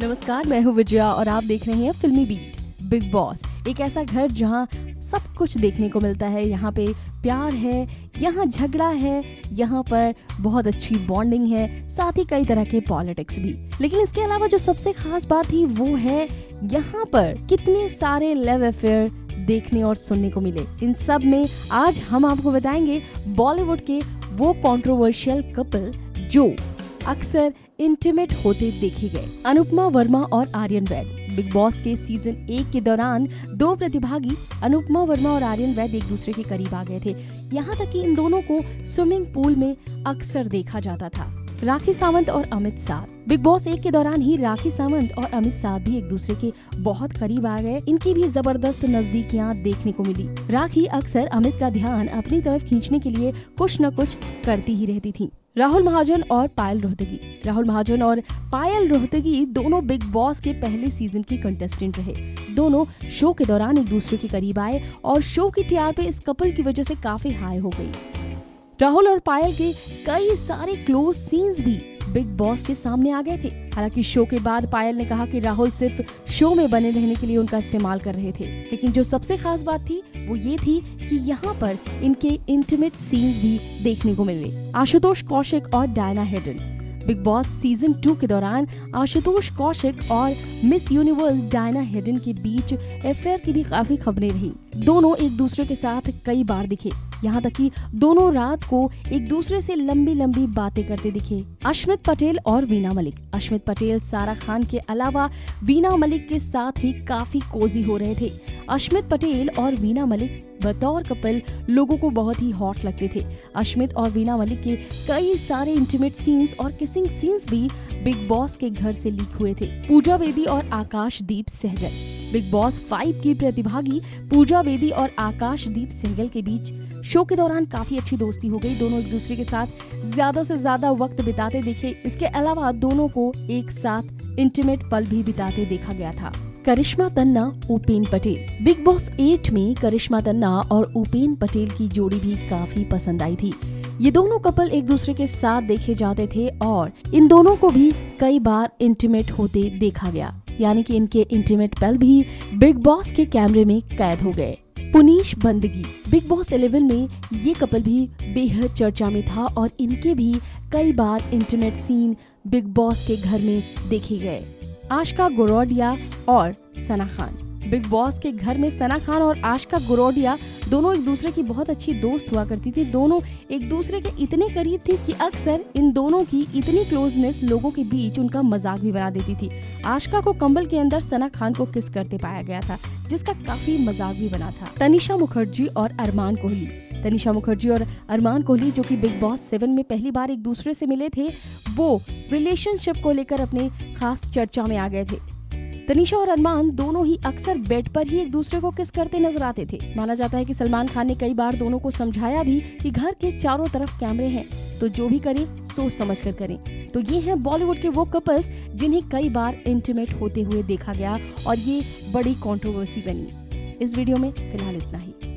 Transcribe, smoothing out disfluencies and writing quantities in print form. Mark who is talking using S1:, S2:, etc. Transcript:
S1: नमस्कार, मैं हूँ विजया और आप देख रहे हैं फिल्मी बीट। बिग बॉस एक ऐसा घर जहाँ सब कुछ देखने को मिलता है। यहाँ पे प्यार है, यहाँ झगड़ा है, यहाँ पर बहुत अच्छी बॉन्डिंग है, साथ ही कई तरह के पॉलिटिक्स भी। लेकिन इसके अलावा जो सबसे खास बात थी वो है यहाँ पर कितने सारे लव अफेयर देखने और सुनने को मिले। इन सब में आज हम आपको बताएंगे बॉलीवुड के वो कंट्रोवर्शियल कपल जो अक्सर इंटीमेट होते देखे गए। अनुपमा वर्मा और आर्यन वैद। बिग बॉस के सीजन 1 के दौरान दो प्रतिभागी अनुपमा वर्मा और आर्यन वैद एक दूसरे के करीब आ गए थे। यहाँ तक कि इन दोनों को स्विमिंग पूल में अक्सर देखा जाता था। राखी सावंत और अमित साध। बिग बॉस 1 के दौरान ही राखी सावंत और अमित साध भी एक दूसरे के बहुत करीब आ गए। इनकी भी जबरदस्त नजदीकियां देखने को मिली। राखी अक्सर अमित का ध्यान अपनी तरफ खींचने के लिए कुछ न कुछ करती ही रहती थी। राहुल महाजन और पायल रोहतगी। राहुल महाजन और पायल रोहतगी दोनों बिग बॉस के पहले सीजन की कंटेस्टेंट रहे। दोनों शो के दौरान एक दूसरे के करीब आए और शो की टीआरपी इस कपल की वजह से काफी हाई हो गई। राहुल और पायल के कई सारे क्लोज सीन्स भी बिग बॉस के सामने आ गए थे। हालांकि शो के बाद पायल ने कहा कि राहुल सिर्फ शो में बने रहने के लिए उनका इस्तेमाल कर रहे थे। लेकिन जो सबसे खास बात थी वो ये थी कि यहाँ पर इनके इंटीमेट सीन्स भी देखने को मिले। आशुतोष कौशिक और Diana Hayden. Big boss season 2 के दौरान आशुतोष कौशिक और मिस यूनिवर्स डायना हेडन के बीच अफेयर की भी काफी खबरें रही। दोनों एक दूसरे के साथ कई बार दिखे। यहाँ तक कि दोनों रात को एक दूसरे से लंबी लंबी बातें करते दिखे। अश्मित पटेल और वीना मलिक। अश्मित पटेल सारा खान के अलावा वीना मलिक के साथ भी काफी कोजी हो रहे थे। अश्मित पटेल और वीना मलिक बतौर कपल लोगों को बहुत ही हॉट लगते थे। अश्मित और वीना मलिक के कई सारे इंटीमेट सीन्स और किसिंग सीन्स भी बिग बॉस के घर से लीक हुए थे। पूजा बेदी और आकाशदीप सहगल। बिग बॉस 5 की प्रतिभागी पूजा बेदी और आकाशदीप सहगल के बीच शो के दौरान काफी अच्छी दोस्ती हो गई। दोनों एक दूसरे के साथ ज्यादा से ज्यादा वक्त बिताते दिखे। इसके अलावा दोनों को एक साथ इंटीमेट पल भी बिताते देखा गया था। करिश्मा तन्ना, उपेन पटेल। बिग बॉस 8 में करिश्मा तन्ना और उपेन पटेल की जोड़ी भी काफी पसंद आई थी। ये दोनों कपल एक दूसरे के साथ देखे जाते थे और इन दोनों को भी कई बार इंटीमेट होते देखा गया। यानी कि इनके इंटीमेट पल भी बिग बॉस के कैमरे में कैद हो गए। पुनीश बंदगी। बिग बॉस 11 में ये कपल भी बेहद चर्चा में था और इनके भी कई बार इंटीमेट सीन बिग बॉस के घर में देखे गए। आशका गोरोडिया और सना खान। बिग बॉस के घर में सना खान और आशका गोरोडिया दोनों एक दूसरे की बहुत अच्छी दोस्त हुआ करती थी। दोनों एक दूसरे के इतने करीब थी कि अक्सर इन दोनों की इतनी क्लोजनेस लोगों के बीच उनका मजाक भी बना देती थी। आशका को कंबल के अंदर सना खान को किस करते पाया गया था, जिसका काफी मजाक भी बना था। तनिषा मुखर्जी और अरमान कोहली। तनिषा मुखर्जी और अरमान कोहली जो कि बिग बॉस 7 में पहली बार एक दूसरे से मिले थे, वो रिलेशनशिप को लेकर अपने खास चर्चा में आ गए थे। तनिषा और अरमान दोनों ही अक्सर बेड पर ही एक दूसरे को किस करते नजर आते थे। माना जाता है कि सलमान खान ने कई बार दोनों को समझाया भी कि घर के चारों तरफ कैमरे हैं, तो जो भी करें सोच समझ कर करें। तो ये हैं बॉलीवुड के वो कपल्स जिन्हें कई बार इंटीमेट होते हुए देखा गया और ये बड़ी कंट्रोवर्सी बनी। इस वीडियो में फिलहाल इतना ही।